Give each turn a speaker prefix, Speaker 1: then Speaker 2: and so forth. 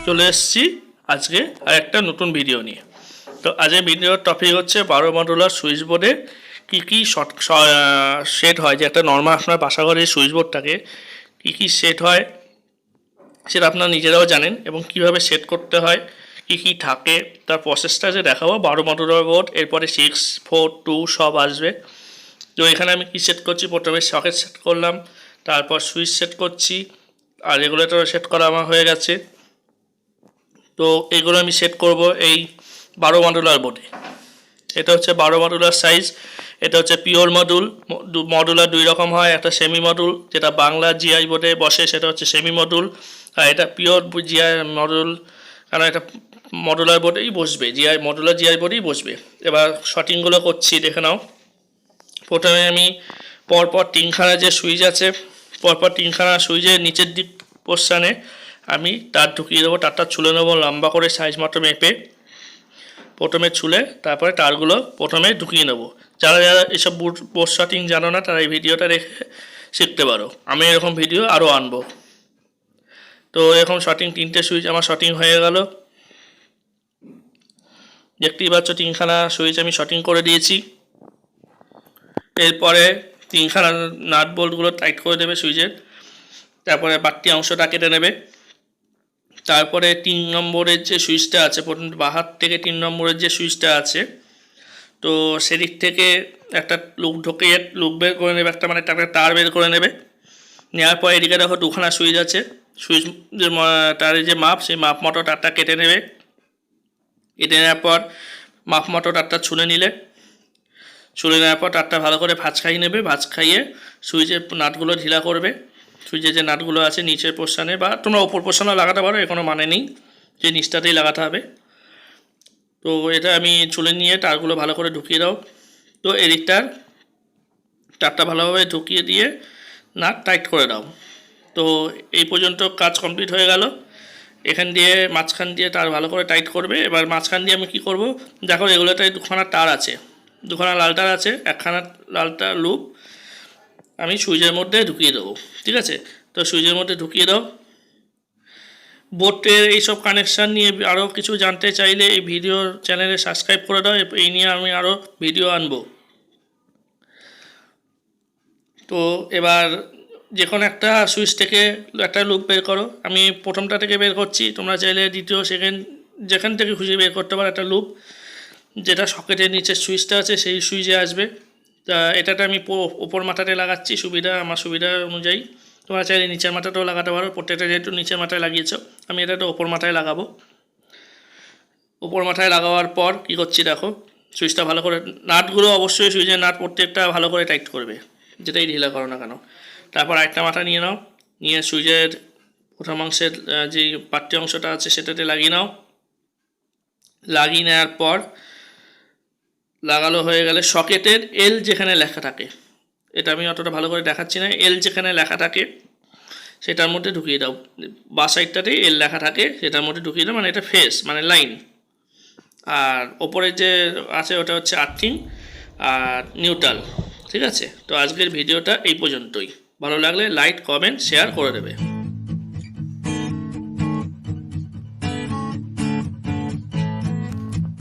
Speaker 1: চলে এসেছি আজকে আর একটা নতুন ভিডিও নিয়ে। তো আজকের ভিডিওর টপিক হচ্ছে 12 মডুলার সুইচ বোর্ডে কী সেট হয়, যে একটা নর্মাল আপনার বাসাঘরের সুইচ বোর্ডটাকে কী সেট হয় সেটা আপনারা নিজেরাও জানেন, এবং কিভাবে সেট করতে হয়, কী থাকে তার প্রসেসটা যে দেখাবো। 12 মডুলার বোর্ড, এরপরে 6, 4, 2 সব আসবে। তো এখানে আমি কী সেট করছি, প্রথমে সকেট সেট করলাম, তারপর সুইচ সেট করছি, আর রেগুলেটর সেট করা আমার হয়ে গেছে। তো এগুলো আমি সেট করব এই 12 মডুলার বোর্ডে। এটা হচ্ছে 12 মডুলার সাইজ। এটা হচ্ছে পিওর মডুল। মডুলার দুই রকম হয়, একটা সেমি মডুল যেটা বাংলা জিআই বোর্ডে বসে, সেটা হচ্ছে সেমি মডুল। আর এটা পিওর জিআই মডুল, কারণ এটা মডুলার বোর্ডেই বসবে, মডুলার জিআই বোর্ডেই বসবে। এবার শর্টিংগুলো করছি, দেখে নাও। প্রথমে আমি পরপর তিনখানা যে সুইচ আছে, পরপর তিনখানা সুইচের নিচের দিক পোর্শনে আমি তার ঢুকিয়ে দেবো। তারটা ছুলে নেবো লম্বা করে সাইজ মতো মেপে, প্রথমে ছুলে তারপরে তারগুলো প্রথমে ঢুকিয়ে নেবো। যারা যারা এসব বোর্ড শটিং জানো না, তারা এই ভিডিওটা রেখে শিখতে পারো। আমি এরকম ভিডিও আরও আনবো। তো এরকম শটিং, তিনটে সুইচ আমার শটিং হয়ে গেল। দেখতেই পাচ্ছ তিনখানা সুইচ আমি শটিং করে দিয়েছি। এরপরে তিনখানা নাট বোল্টগুলো টাইট করে দেবে সুইচের, তারপরে বাড়তি অংশটা কেটে নেবে। তারপরে 3 নম্বরের যে সুইচটা আছে, প্রথম বাহার থেকে 3 নম্বরের যে সুইচটা আছে, তো সেদিক থেকে একটা লুক ঢুকিয়ে লুক বের করে নেবে, একটা মানে একটা তার বের করে নেবে। নেওয়ার পর এদিকে দেখো দুখানা সুইচ আছে, সুইচ তারের যে মাপ, সেই মাপ মতো তারটা কেটে নেবে। কেটে নেওয়ার পর মাপ মতো তারটা ছুলে নেওয়ার পর তারটা ভালো করে ভাঁজ খাইয়ে নেবে। ভাঁজ খাইয়ে সুইচের নাটগুলো ঢিলা করবে। সুইচের যে নাটগুলো আছে নিচের পোর্শনে, বা তোমরা ওপর পোর্শনেও লাগাতে পারো, এর কোনো মানে নেই, যে নিচটাতেই লাগাতে হবে। তো এটা আমি চুলে নিয়ে তারগুলো ভালো করে ঢুকিয়ে দাও। তো এদিকটার তারটা ভালোভাবে ঢুকিয়ে দিয়ে নাট টাইট করে দাও। তো এই পর্যন্ত কাজ কমপ্লিট হয়ে গেল। এখান দিয়ে মাঝখান দিয়ে তার ভালো করে টাইট করবে। এবার মাঝখান দিয়ে আমি কি করব, দেখো রেগুলেটরে দুখানা তার আছে, দুখানা লাল তার আছে, একখানা লালটা লুপ আমি সুইচের মধ্যে ঢুকিয়ে দেবো। ঠিক আছে, তো সুইচের মধ্যে ঢুকিয়ে দাও। বোর্ডের এইসব কানেকশান নিয়ে আরও কিছু জানতে চাইলে এই ভিডিও চ্যানেলে সাবস্ক্রাইব করে দাও, এই নিয়ে আমি আরও ভিডিও আনবো। তো এবার যে কোনো একটা সুইচ থেকে একটা লুপ বের করো। আমি প্রথমটা থেকে বের করছি, তোমরা চাইলে দ্বিতীয়, সেকেন্ড যেখান থেকে খুশি বের করতে পারো একটা লুপ, যেটা সকেটের নিচের সুইচটা আছে সেই সুইচে আসবে। তা এটাতে আমি ওপর মাথাতে লাগাচ্ছি, আমার সুবিধা অনুযায়ী। তোমরা চাইলে নিচের মাথাটাও লাগাতে পারো, প্রত্যেকটা যেহেতু নিচের মাথায় লাগিয়েছ, আমি এটাতে ওপর মাথায় লাগাবো। ওপর মাথায় লাগাবার পর কী করছি দেখো, সুইচটা ভালো করে, নাটগুলো অবশ্যই সুইচের নাট প্রত্যেকটা ভালো করে টাইট করবে, যেটাই ঢিলা করো না কেন। তারপর একটা মাথা নিয়ে নাও, নিয়ে সুইচের প্রথম অংশের যে পাট্টি অংশটা আছে সেটাতে লাগিয়ে নাও। লাগিয়ে নেওয়ার পর লাগানো হয়ে গেলে সকেটের এল যেখানে লেখা থাকে, এটা আমি অতটা ভালো করে দেখাচ্ছি না, এল যেখানে লেখা থাকে সেটার মধ্যে ঢুকিয়ে দাও। বা সাইডটাতেই এল লেখা থাকে, সেটার মধ্যে ঢুকিয়ে দাও, মানে এটা ফেস মানে লাইন। আর ওপরে যে আছে ওটা হচ্ছে আর্থিং আর নিউট্রাল। ঠিক আছে, তো আজকের ভিডিওটা এই পর্যন্তই। ভালো লাগলে লাইক, কমেন্ট, শেয়ার করে দেবে।